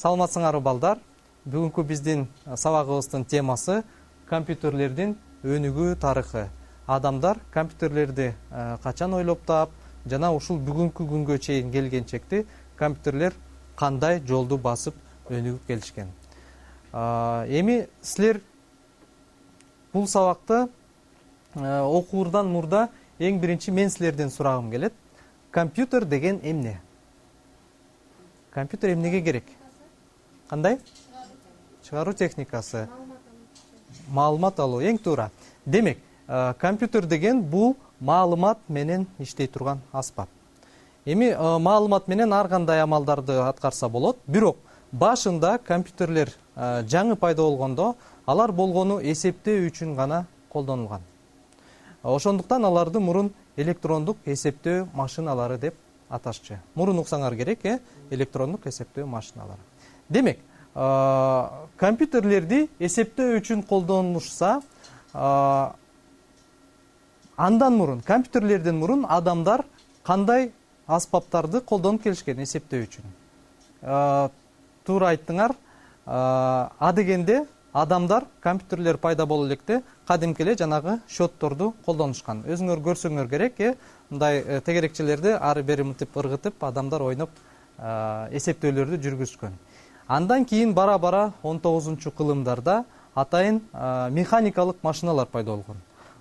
Саламатсыңарбы балдар? Бүгүнкү биздин сабагыбыздын темасы компьютерлердин өнүгүү тарыхы. Адамдар компьютерлерди качан ойлоп таап, жана ушул бүгүнкү күнгө чейин келгенчекти компьютерлер кандай жолду басып өнүгүп келишкен. Эми силер бул сабакты окуурдан мурда эң биринчи мен силерден сурагым келет. Компьютер деген эмне? Компьютер эмнеге керек? Кандай? Чыгаруу техникасы. Маалымат алуу, эң туура. Демек, компьютер деген бул маалымат менен иштей турган аспап. Эми маалымат менен ар кандай амалдарды аткарса болот, бирок башында компьютерлер жаңы пайда болгондо алар болгону эсептөө үчүн гана колдонулган. Ошондуктан аларды мурун электрондук эсептөө машиналары деп аташчу. Мурун уксаңар керек, электрондук эсептөө машиналары. Демек, компьютерлерди эсептөө үчүн колдонулушса, андан мурун, компьютерлерден мурун адамдар кандай аспаптарды колдонуп келишкен эсептөө үчүн? Туура айттыңар. Адегенде адамдар компьютерлер пайда боло электе кадимки эле жанагы счетторду колдонушкан. Өзүңөр көрсөңөр керек, мындай тегерекчелерди ары бери мынтип ыргытып адамдар ойноп эсептөөлөрдү жүргүзгөн. Андан кийин бара-бара 19-кылымдарда атайын механикалык машиналар пайда болгон.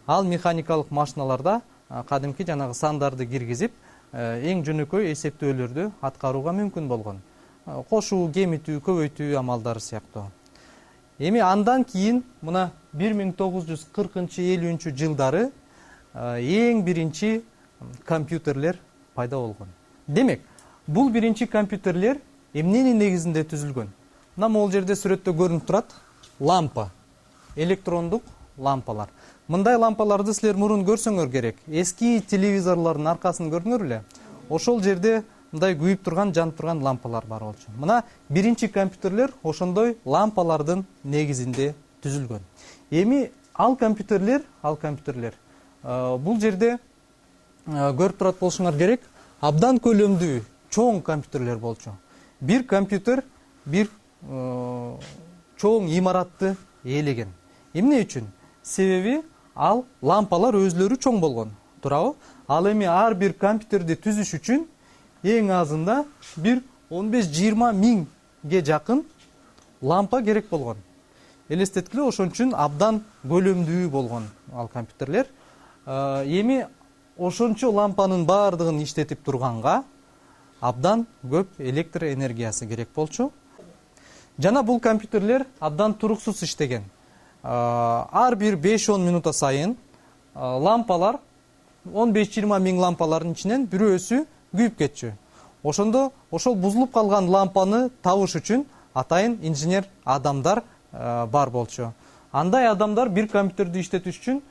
Ал механикалык машиналарда кадимки жанагы сандарды киргизип, эң жөнөкөй эсептөөлөрдү аткарууга мүмкүн болгон. Кошуу, кемитүү, көбөйтүү амалдары сыяктуу. Эми андан кийин мына 1940-50 жылдары эң биринчи компьютерлер пайда болгон. Демек, бул биринчи компьютерлер эмненин негизинде түзүлгөн? Мына могул жерде сүрөттө көрүнүп турат. Лампа, электрондук лампалар. Мындай лампаларды силер мурун көрсөңөр керек. Эски телевизорлордун аркасын көрдүңөр беле? Ошол жерде мындай күйүп турган, жанып турган лампалар бар болчу. Мына биринчи компьютерлер ошондой лампалардын негизинде түзүлгөн. Эми ал компьютерлер бул жерде көрүп турат болушуңар керек, абдан көлөмдүү чоң компьютерлер болчу. Бир компьютер бир чоң имаратты ээлеген. Эмне үчүн? Себеби ал лампалар өзлөрү чоң болгон. Туурабы? Ал эми ар бир компьютерди түзүш үчүн эң азында бир 15-20 миңге жакын лампа керек болгон. Элестеткиле, ошон үчүн абдан көлөмдүү болгон ал компьютерлер. Эми ошончо лампанын баардыгын иштетип турганга абдан көп электр энергиясы керек болчу. Жана бул компьютерлер абдан туруксуз иштеген. Ар бир 5-10 минута сайын лампалар 15-20 миң лампалардын ичинен бирөөсү күйүп кетчү. Ошондо ошол бузулуп калган лампаны табыш үчүн атайын инженер адамдар бар болчу. Андай адамдар бир компьютерди иштетиш үчүн,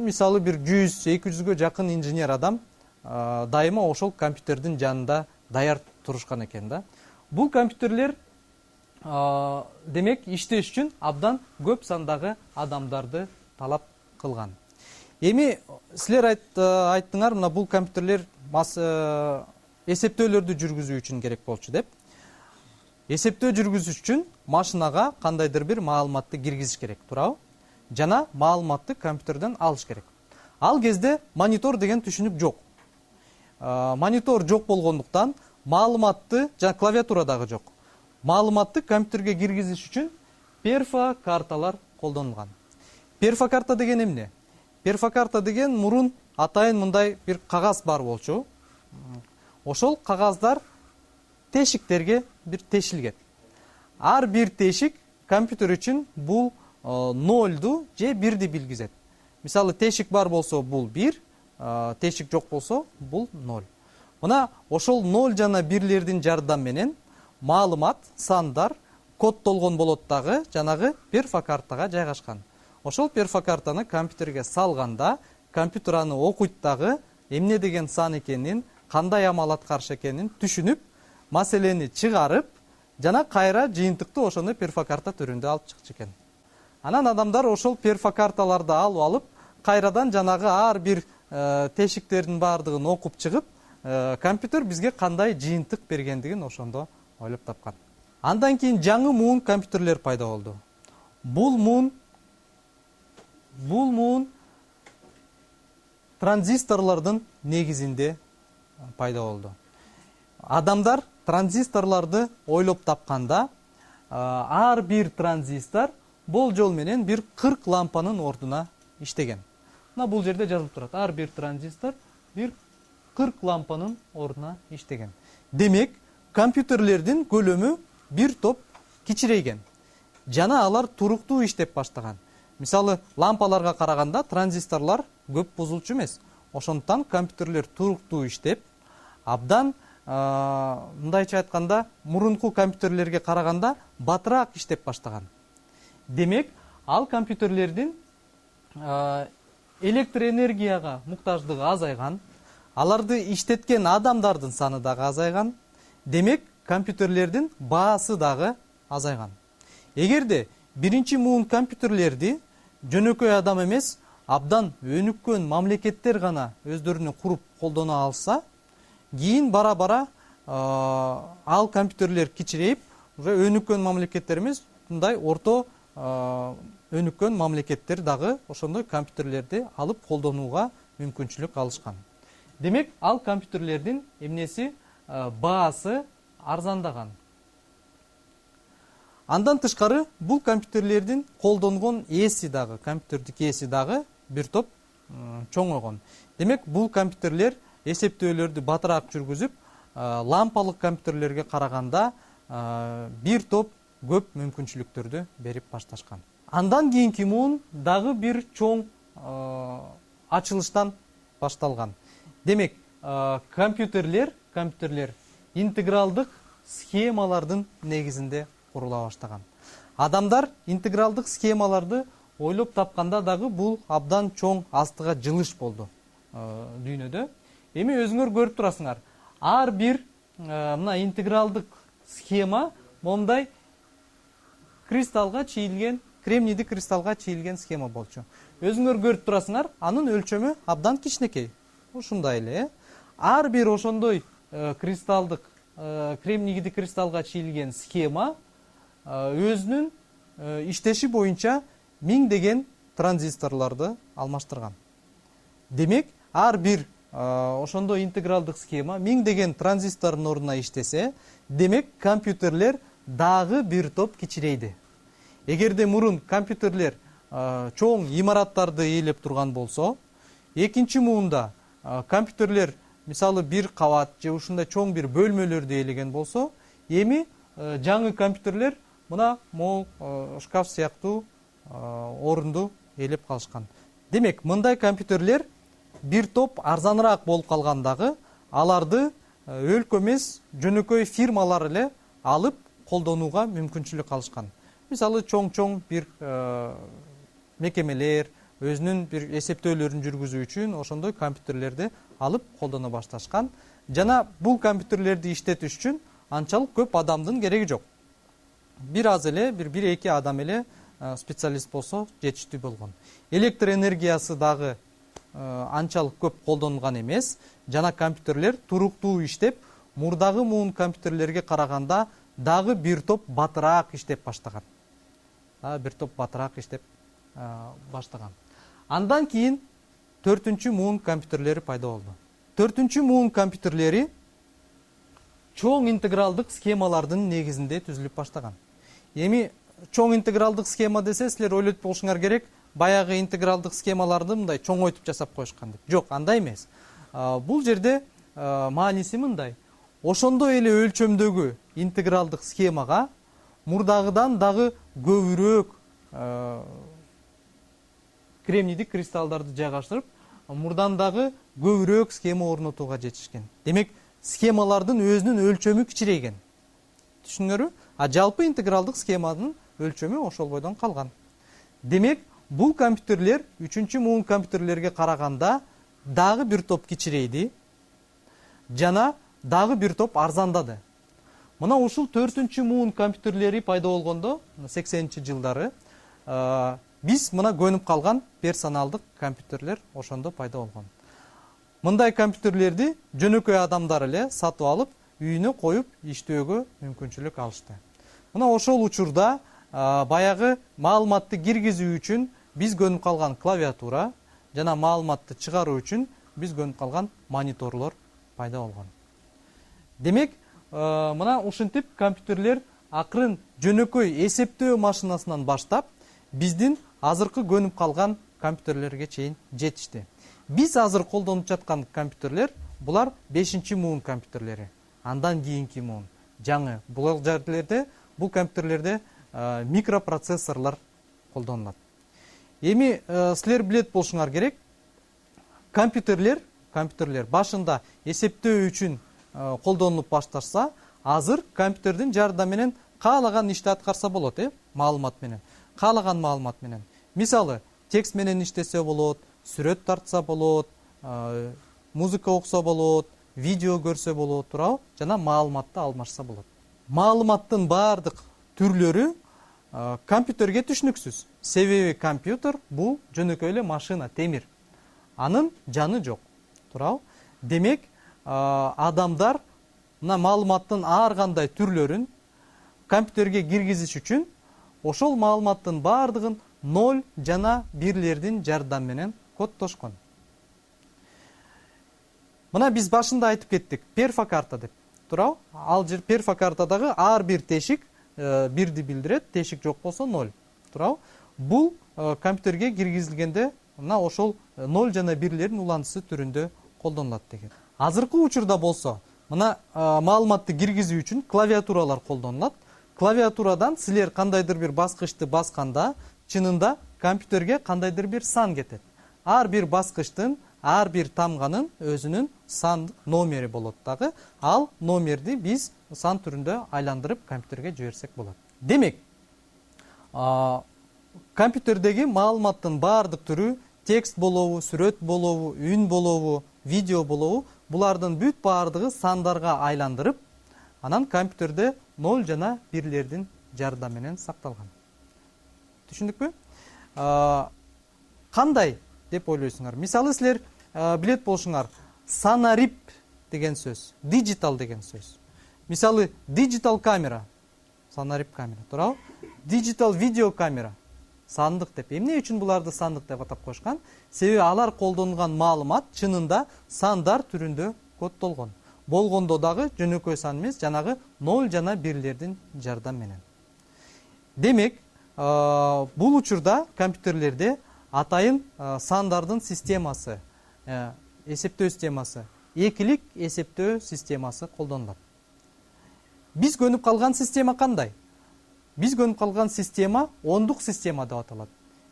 мисалы бир 100-200гө жакын инженер адам дайыма ошол компьютердин жанында даяр турушкан экен да. Бул компьютерлер демек иштеш үчүн абдан көп сандагы адамдарды талап кылган. Эми силер айттыңар, мына бул компьютерлер эсептөөлөрдү жүргүзүү үчүн керек болчу деп. Эсептөө жүргүзүш үчүн машинага кандайдыр бир маалыматты киргизиш керек, туурабы? Жана маалыматты компьютерден алыш керек. Ал кезде монитор деген түшүнүк жок. Монитор жок болгондуктан маалыматты, жана клавиатура дагы жок. Маалыматты компьютерге киргизиш үчүн перфокарталар колдонулган. Перфокарта деген эмне? Перфокарта деген мурун атайын мындай бир кагаз бар болчу. Ошол кагаздар тешиктерге бир тешилген. Ар бир тешик компьютер үчүн бул 0ду же 1ди билгизет. Мисалы, тешик бар болсо бул 1, тешик жок болсо бул 0. Мына ошол 0 жана 1лердин жардам менен маалымат, сандар кодтолгон болот дагы жанагы перфокартага жайгашкан. Ошол перфокартаны компьютерге салганда компьютер аны окуйт дагы эмне деген сан экенин, кандай амал аткарыш экенин түшүнүп, маселени чыгарып, жана кайра жыйынтыкты ошону перфокарта түрүндө алып чыкчу экен. Анан адамдар ошол перфокарталарды алып, кайрадан жанагы ар бир тешиктердин баардыгын окуп чыгып, компьютер бизге кандай жыйынтык бергендигин ошондо ойлоп тапкан. Андан кийин жаңы муун компьютерлер пайда болду. Бул муун транзисторлордун негизинде пайда болду. Адамдар транзисторлорду ойлоп тапканда, ар бир транзистор болжол менен бир 40 лампанын ордуна иштеген. Мына бул жерде жазылып турат. Ар бир транзистор бир 40 лампанын ордуна иштеген. Демек, компьютерлердин көлөмү бир топ кичирейген. Жана алар туруктуу иштеп баштаган. Мисалы, лампаларга караганда транзисторлор көп бузулчу эмес. Ошондуктан компьютерлер туруктуу иштеп, абдан мындайча айтканда, мурунку компьютерлерге караганда батыраак иштеп баштаган. Демек, ал компьютерлердин электр энергияга муктаждыгы азайган, аларды иштеткен адамдардын саны дагы азайган. Демек, компьютерлердин баасы дагы азайган. Эгерде биринчи муун компьютерлерди жөнөкөй адам эмес, абдан өнүккөн мамлекеттер гана өздөрүнө куруп колдоно алса, кийин бара-бара ал компьютерлер кичирейип, уже өнүккөн мамлекеттер эмес, мындай орто өнүккөн мамлекеттер дагы ошондой компьютерлерди алып колдонууга мүмкүнчүлүк алышкан. Демек, ал компьютерлердин эмнеси баасы арзандаган. Андан тышкары, бул компьютерлердин колдонгон эси дагы, компьютердик эси дагы бир топ чоңойгон. Демек, бул компьютерлер эсептөөлөрдү батыраак жүргүзүп, лампалык компьютерлерге караганда бир топ көп мүмкүнчүлүктөрдү берип башташкан. Андан кийинки муун дагы бир чоң ачылыштан башталган. Демек, компьютерлер интегралдык схемалардын негизинде курула баштаган. Адамдар интегралдык схемаларды ойлоп тапканда дагы бул абдан чоң астыга жылыш болду дүйнөдө. Эми өзүңөр көрүп турасыңар. Ар бир мына интегралдык схема мондай кристалга чийилген, кремнийдик кристалга чийилген схема болчу. Өзүңөр көрүп турасыңар, анын өлчөмү абдан кичинекей. Ушундай эле. Ар бир ошондой кристалдык, кремнийдик кристалга чийилген схема өзүнүн иштеши боюнча миңдеген транзисторлорду алмаштырган. Демек, ар бир ошондой интегралдык схема миңдеген транзистордун ордуна иштесе, демек компьютерлер дагы бир топ кичирейди. Эгерде мурун компьютерлер чоң имараттарды ээлеп турган болсо, экинчи муунда компьютерлер мисалы бир кабат же ушундай чоң бир бөлмөлөрдү ээлеген болсо, эми жаңы компьютерлер мына могул шкаф сыяктуу орунду ээлеп калышкан. Демек, мындай компьютерлер бир топ арзаныраак болуп калгандагы, аларды өлкө эмес, жөнөкөй фирмалар эле алып колдонууга мүмкүнчүлүк алышкан. Мисалы, чоң бир мекемелер өзүнүн бир эсептөөлөрүн жүргүзүү үчүн ошондой компьютерлерди алып колдоно башташкан. Жана бул компьютерлерди иштетиш үчүн анчалык көп адамдын кереги жок. Бир аз эле, бир эки адам эле специалист болсо жетиштүү болгон. Электр энергиясы дагы анчалык көп колдонулган эмес. Жана компьютерлер туруктуу иштеп, мурдагы муун компьютерлерге караганда дагы бир топ батыраак иштеп баштаган. Андан кийин 4-чү муун компьютерлери пайда болду. 4-чү муун компьютерлери чоң интегралдык схемалардын негизинде түзүлүп баштаган. Эми чоң интегралдык схема десе, силер ойлойт болушуңар керек, баягы интегралдык схемаларды мындай чоңойтуп жасап коюшкан деп. Жок, андай эмес. Бул жерде мааниси мындай. Ошондой эле өлчөмдөгү интегралдык схемага мурдагыдан дагы көбүрөөк кремнийдик кристаллдарды жайгаштырып, мурдан дагы көбүрөөк схема орнотууга жетишкен. Демек, схемалардын өзүнүн өлчөмү кичирейген. Түшүндүңөрбү? Жалпы интегралдык схеманын өлчөмү ошол бойдон калган. Демек, бул компьютерлер 3-чү муун компьютерлерге караганда дагы бир топ кичирейди, жана дагы бир топ арзандады. Мына ушул 4-чү муун компьютерлери пайда болгондо, 80-жылдары, биз мына көнүп калган персоналдык компьютерлер ошондо пайда болгон. Мындай компьютерлерди жөнөкөй адамдар эле сатып алып, үйүнө коюп иштөөгө мүмкүнчүлүк алышты. Мына ошол учурда баягы маалыматты киргизүү үчүн биз көнүп калган клавиатура жана маалыматты чыгаруу үчүн биз көнүп калган мониторлор пайда болгон. Демек, мына ушинтип компьютерлер акырын жөнөкөй эсептөө машинасынан баштап биздин азыркы көнүп калган компьютерлерге чейин жетишти. Биз азыр колдонуп жаткан компьютерлер булар 5-муун компьютерлери. Андан кийинки муун жаңы. Бул жерлерде, бул компьютерлерде микропроцессорлор колдонулат. Эми силер билет болушуңар керек, компьютерлер башында эсептөө үчүн колдонулуп башташса, азыр компьютердин жардамы менен каалаган ишти аткарса болот, маалымат менен. Каалаган маалымат менен. Мисалы, текст менен иштесе болот, сүрөт тартса болот, музыка окуса болот, видео көрсө болот, туурабы? Жана маалыматты алмашса болот. Маалыматтын баардык түрлөрү компьютерге түшүнүксүз. Себеби компьютер бул жөнөкөй эле машина, темир. Анын жаны жок, туурабы? Демек, адамдар мына маалыматтын ар кандай түрлөрүн компьютерге киргизиш үчүн ошол маалыматтын баардыгын 0 жана 1лердин жардамы менен кодтошкон. Мына биз башында айтып кеттик, перфокарта деп, туурабы? Ал жер перфокартадагы ар бир тешик бирди билдирет, тешик жок болсо 0, туурабы? Бул компьютерге киргизилгенде мына ошол 0 жана 1лердин уландысы түрүндө колдонулат деген. Азыркы учурда болсо, мына маалыматты киргизүү үчүн клавиатуралар колдонулат. Клавиатурадан силер кандайдыр бир баскычты басканда, чынында компьютерге кандайдыр бир сан кетет. Ар бир баскычтын, ар бир тамганын өзүнүн сандык номери болот дагы. Ал номерди биз сан түрүндө айландырып компьютерге жиберсек болот. Демек, компьютердеги маалыматтын баардык түрү, текст болобу, сүрөт болобу, үн болобу, видео болобу, булардын бүт баардыгы сандарга айландырып, анан компьютерде 0 жана 1лердин жардамы менен сакталган. Түшүндүкпү? Кандай деп ойлойсуңар? Мисалы, силер билет болушуңар, санарип деген сөз, digital деген сөз. Мисалы, digital камера, санарип камера, туурабы? Digital видео камера, сандык деп. Эмне үчүн буларды сандык деп атап коюшкан? Себеби алар колдонулган маалымат чынында сандар түрүндө кодтолгон. Болгондо дагы жөнөкөй сан эмес, жанагы 0 жана 1лердин жардамы менен. Демек, бул учурда компьютерлерде атайын сандардын системасы, эсептөө системасы, экилик эсептөө системасы колдонулат. Биз көнүп калган система кандай? Биз көнүп калган система ондук система деп аталат.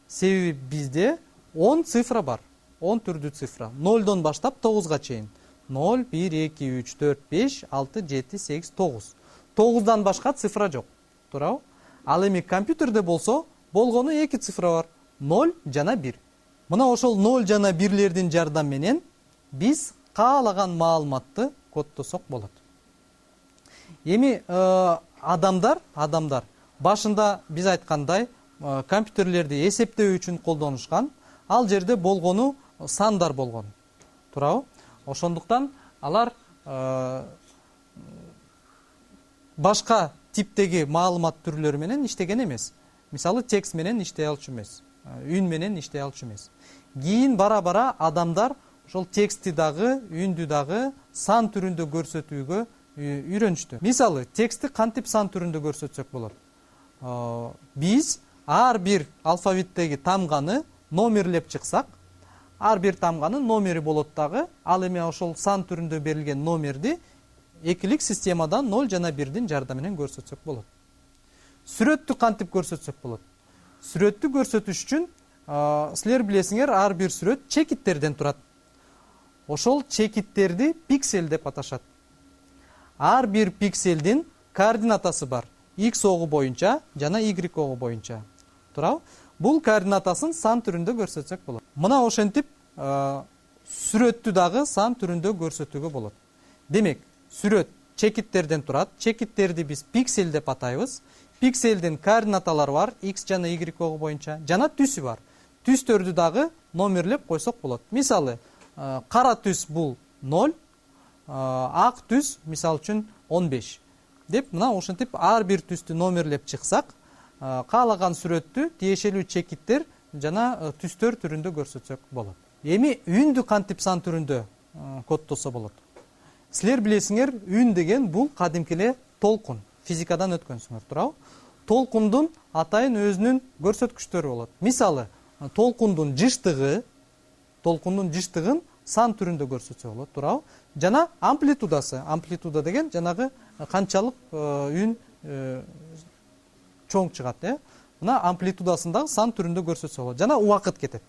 Себеби бизде 10 цифра бар, 10 түрдүү цифра, 0дон баштап 9га чейин. 0, 1, 2, 3, 4, 5, 6, 7, 8, 9. 9дан башка цифра жок, туурабы? Ал эми компьютерде болсо, болгону 2 цифра бар, 0 жана 1. Мына ошол 0 жана 1лердин жардамы менен биз каалаган маалыматты коддосок болот. Эми адамдар башында биз айткандай компьютерлерди эсептөө үчүн колдонушкан, ал жерде болгону сандар болгон, туурабы? Ошондуктан алар башка типтеги маалымат түрлөрү менен иштеген эмес. Мисалы, текст менен иштей алчу эмес, үн менен иштей алчу эмес. Кийин бара-бара адамдар ошол текстти дагы, үндү дагы сан түрүндө көрсөтүүгө үйрөнүштү. Мисалы, текстти кантип сан түрүндө көрсөтсөк болот? Биз ар бир алфавиттеги тамганы номерлеп чыксак, ар бир тамганын номери болот дагы, ал эми ошол сан түрүндө берилген номерди экилик системадан 0 жана 1дин жардамы менен көрсөтсөк болот. Сүрөттү кантип көрсөтсөк болот? Сүрөттү көрсөтүш үчүн силер билесиңер, ар бир сүрөт чекиттерден турат. Ошол чекиттерди пиксель деп аташат. Ар бир пикселдин координатасы бар. X огу боюнча жана Y огу боюнча. Туурабы? Бул координатасын сан түрүндө көрсөтсөк болот. Мына ошентип сүрөттү дагы сан түрүндө көрсөтүүгө болот. Демек, сүрөт чекиттерден турат. Чекиттерди биз пиксель деп атайбыз. Пикселдин координаталары бар, X жана Y огу боюнча, жана түсү бар. Түстөрдү дагы номерлеп койсок болот. Мисалы, кара түс бул 0, ак түс мисалы үчүн 15. деп мына ошентип ар бир түстү номерлеп чыксак, каалаган сүрөттү тиешелүү чекиттер жана түстөр түрүндө көрсөтсөк болот. Эми үндү кантип сан түрүндө коддосо болот? Силер билесиңер, үн деген бул кадимки эле толкун. Физикадан өткөнсүңөр, туурабы? Толкундун атайын өзүнүн көрсөткүчтөрү болот. Мисалы, толкундун жыштыгын сан түрүндө көрсөтсө болот, туурабы? Жана амплитудасы. Амплитуда деген жанагы канчалык үн чоң чыгат, мына амплитудасындагы сан түрүндө көрсөтсө болот. Жана убакыт кетет.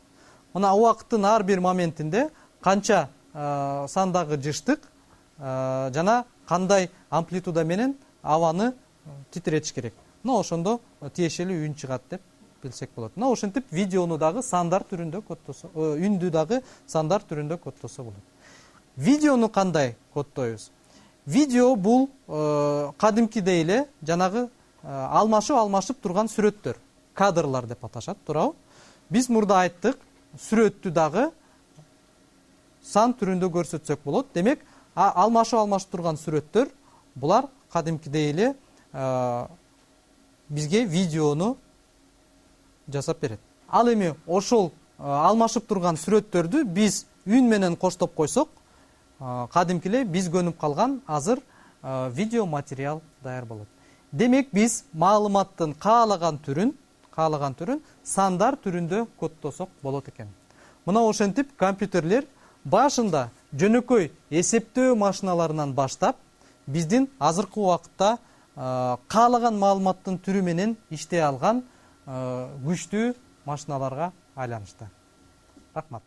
Мына убакыттын ар бир моментинде канча сандагы жыштык жана кандай амплитуда менен абаны титиретиш керек. Мына ошондо тиешелүү үн чыгат деп билсек болот. Мына ошентип видеону дагы сандар түрүндө коддосо, үндү дагы сандар түрүндө коддосо болот. Видеону кандай коддойбуз? Видео бул кадимкидей эле жанагы алмашып турган сүрөттөр, кадрлар деп аташат, туурабы? Биз мурда айттык, сүрөттү дагы сан түрүндө көрсөтсөк болот. Демек, алмашып турган сүрөттөр булар кадимкидей эле бизге видеону жасап берет. Ал эми ошол алмашып турган сүрөттөрдү биз үн менен коштоп койсок, кадимки эле биз көнүп калган азыр видео материал даяр болот. Демек, биз маалыматтын каалаган түрүн сандар түрүндө коддосок болот экен. Мына ошентип компьютерлер башында жөнөкөй эсептөө машиналарынан баштап биздин азыркы убакытта каалаган маалыматтын түрү менен иштей алган күчтүү машиналарга айланышты. Рахмат.